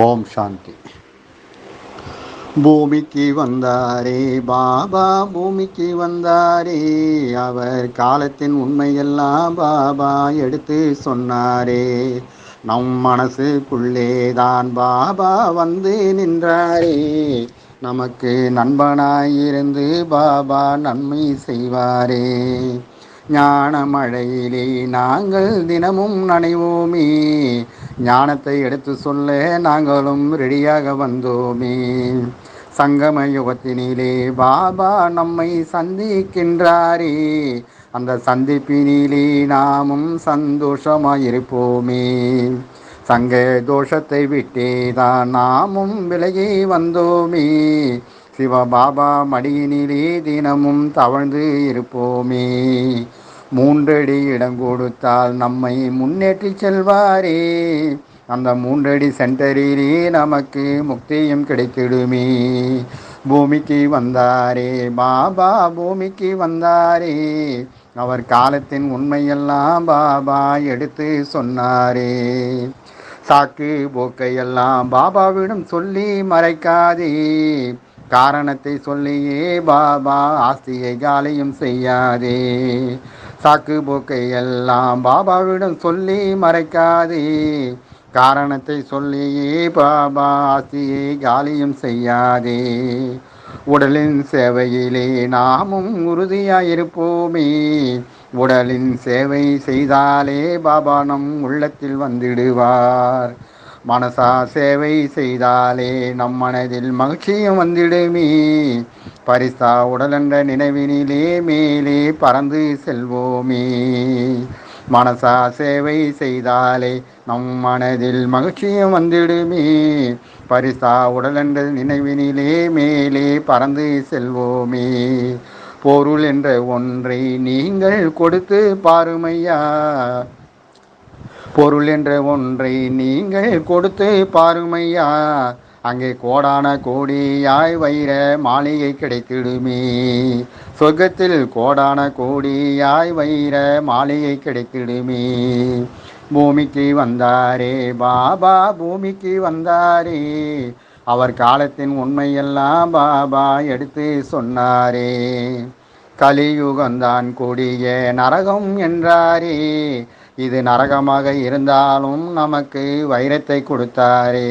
ஓம் சாந்தி. பூமிக்கு வந்தாரே பாபா, பூமிக்கு வந்தாரே. அவர் காலத்தின் உண்மையெல்லாம் பாபா எடுத்து சொன்னாரே. நம் மனசுக்குள்ளே தான் பாபா வந்து நின்றாரே. நமக்கு நண்பனாயிருந்து பாபா நன்மை செய்வாரே. ஞான மழையிலே நாங்கள் தினமும் நனைவோமே. ஞானத்தை எடுத்து சொல்ல நாங்களும் ரெடியாக வந்தோமே. சங்கம யுகத்தினிலே பாபா நம்மை சந்திக்கின்றாரே. அந்த சந்திப்பினிலே நாமும் சந்தோஷமாயிருப்போமே. சங்க தோஷத்தை விட்டே தான் நாமும் விலகி வந்தோமே. சிவபாபா மடியினிலே தினமும் தவழ்ந்து இருப்போமே. 3 அடி இடம் கொடுத்தால் நம்மை முன்னேற்றி செல்வாரே. அந்த 3 அடி சென்டரிலே நமக்கு முக்தியும் கிடைத்திடுமே. பூமிக்கு வந்தாரே பாபா, பூமிக்கு வந்தாரே. அவர் காலத்தின் உண்மையெல்லாம் பாபா எடுத்து சொன்னாரே. சாக்கு போக்கையெல்லாம் பாபாவிடம் சொல்லி மறைக்காதே. காரணத்தை சொல்லியே பாபா ஆஸ்தியை காலியும் செய்யாதே. சாக்கு போக்கை எல்லாம் பாபாவிடம் சொல்லி மறைக்காதே. காரணத்தை சொல்லியே பாபா ஆஸ்தியை காலியும் செய்யாதே. உடலின் சேவையிலே நாமும் உறுதியாயிருப்போமே. உடலின் சேவை செய்தாலே பாபா நம் உள்ளத்தில் வந்திடுவார். மனசா சேவை செய்தாலே நம் மனதில் மகிழ்ச்சியும் வந்திடுமே. பரிசா உடலென்ற நினைவினிலே மேலே பறந்து செல்வோமே. மனசா சேவை செய்தாலே நம் மனதில் மகிழ்ச்சியும் வந்திடுமே. பரிசா உடலென்ற நினைவினிலே மேலே பறந்து செல்வோமே. பொருள் என்ற ஒன்றை நீங்கள் கொடுத்து பாருமையா. பொருள் என்ற ஒன்றை நீங்கள் கொடுத்து பாருமையா. அங்கே கோடான கோடியாய் வைர மாளிகை கிடைத்திடுமே. சொர்க்கத்தில் கோடான கோடியாய் வைர மாளிகை கிடைத்திடுமே. பூமிக்கு வந்தாரே பாபா, பூமிக்கு வந்தாரே. அவர் காலத்தின் உண்மையெல்லாம் பாபா எடுத்து சொன்னாரே. கலியுகந்தான் கொடிய நரகம் என்றாரே. இது நரகமாக இருந்தாலும் நமக்கு வைரத்தை கொடுத்தாரே.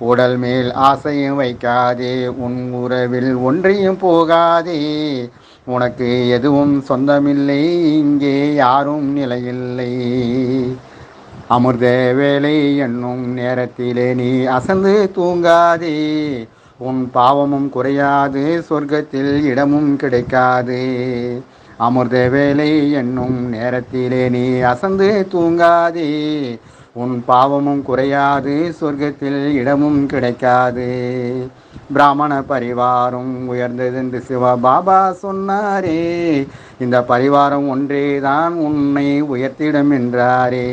உடல் மேல் ஆசையும் வைக்காதே, உன் உறவில் ஒன்றியும் போகாதே. உனக்கு எதுவும் சொந்தமில்லை, இங்கே யாரும் நிலையில்லை. அமிர்த வேலை என்னும் நேரத்திலே நீ அசந்து தூங்காதே. உன் பாவமும் குறையாது, சொர்க்கத்தில் இடமும் கிடைக்காது. அமிர்த வேலை என்னும் நேரத்திலே நீ அசந்து தூங்காதே. உன் பாவமும் குறையாது, சொர்க்கத்தில் இடமும் கிடைக்காது. பிராமண பரிவாரம் உயர்ந்ததென்று சிவபாபா சொன்னாரே. இந்த பரிவாரம் ஒன்றேதான் உன்னை உயர்த்திடும் என்றாரே.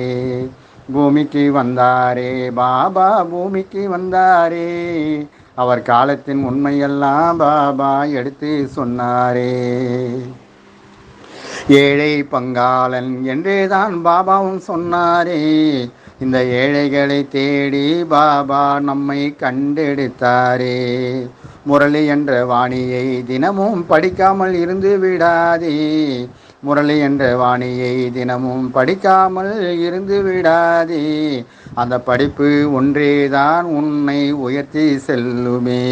பூமிக்கு வந்தாரே பாபா, பூமிக்கு வந்தாரே. அவர் காலத்தின் உண்மையெல்லாம் பாபா எடுத்து சொன்னாரே. ஏழை பங்காளன் என்றேதான் பாபாவும் சொன்னாரே. இந்த ஏழைகளை தேடி பாபா நம்மை கண்டெடுத்தாரே. முரளி என்ற வாணியை தினமும் படிக்காமல் இருந்து விடாதே. முரளி என்ற வாணியை தினமும் படிக்காமல் இருந்து விடாதே. அந்த படிப்பு ஒன்றேதான் உன்னை உயர்த்தி செல்லுமே.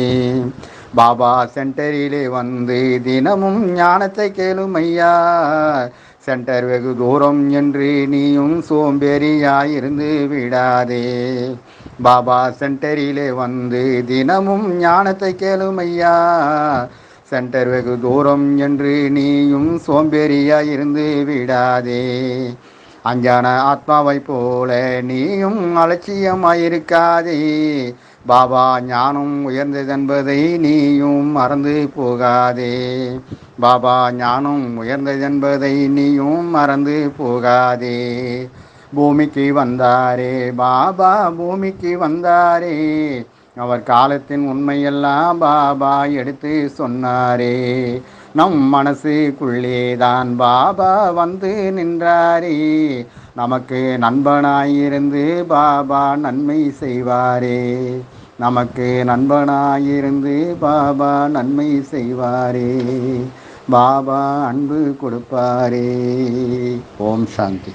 பாபா சென்டரிலே வந்து தினமும் ஞானத்தை கேளுமையா. சென்டர் வெகு தூரம் என்று நீயும் சோம்பேறியாயிருந்து விடாதே. பாபா சென்டரிலே வந்து தினமும் ஞானத்தை கேளுமையா. சென்டர் வெகு தூரம் என்று நீயும் சோம்பேறியாயிருந்து விடாதே. அஞ்ஞான ஆத்மாவை போல நீயும் அலட்சியமாயிருக்காதே. பாபா ஞானம் உயர்ந்ததென்பதை நீயும் மறந்து போகாதே. பாபா ஞானம் உயர்ந்ததென்பதை நீயும் மறந்து போகாதே. பூமிக்கு வந்தாரே பாபா, பூமிக்கு வந்தாரே. அவர் காலத்தின் உண்மையெல்லாம் பாபா எடுத்து சொன்னாரே. நம் மனசுக்குள்ளேதான் பாபா வந்து நின்றாரே. நமக்கு நண்பனாயிருந்து பாபா நன்மை செய்வாரே. நமக்கு நண்பனாயிருந்து பாபா நன்மை செய்வாரே. பாபா அன்பு கொடுப்பாரே. ஓம் சாந்தி.